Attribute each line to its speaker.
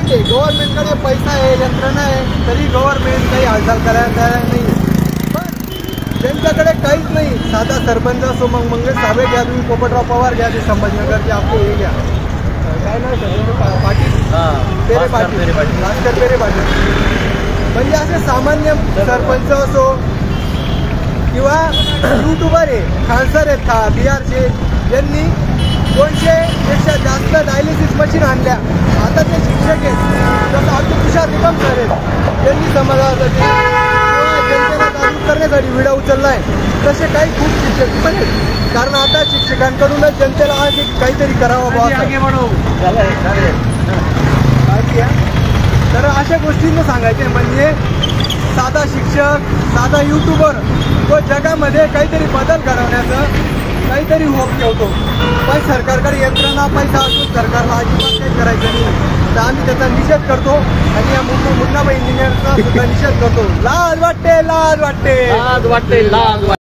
Speaker 1: वाटते गव्हर्नमेंटकडे पैसा आहे, यंत्रणा आहे, तरी गव्हर्नमेंट काही हालचाल करायला तयार नाही. पण त्यांच्याकडे काहीच नाही. साधा सरपंच असो, मग मंगेश साबळे घ्या तुम्ही, पोपटराव पवार घ्या, ते संभाजीनगरचे आपले हे घ्या, काय नाव पाटील, पेरे पाटील, भास्कर पेरे पाटील, म्हणजे असे सामान्य सरपंच असो किंवा यूट्यूबर आहे, खानसर आहेत बिहारचे, यांनी 200पेक्षा जास्त डायलिसिस मशीन आणल्या. आता ते शिक्षक आहेत, जसं आमचे तुषार निकम सर आहेत, त्यांनी समाजासाठी किंवा जनतेला जागरूक करण्यासाठी विडा उचलला आहे. तसे काही खूप शिक्षक पण आहेत, कारण आता शिक्षकांकडूनच जनतेला आज काहीतरी करावं तर अशा गोष्टींना सांगायचे. म्हणजे साधा शिक्षक, साधा यूट्यूबर तो जगामध्ये काहीतरी बदल घडवण्याचं काहीतरी होप ठेवतो. पण सरकारकडे यंत्रणा पैसा असून सरकारला अजिबात काही करायचं नाही. तर आम्ही त्याचा निषेध करतो आणि या मुन्नाबाई इंजिनियरचा सुद्धा निषेध करतो. लाज वाटते, लाज वाटते, लाज वाटते, लाज.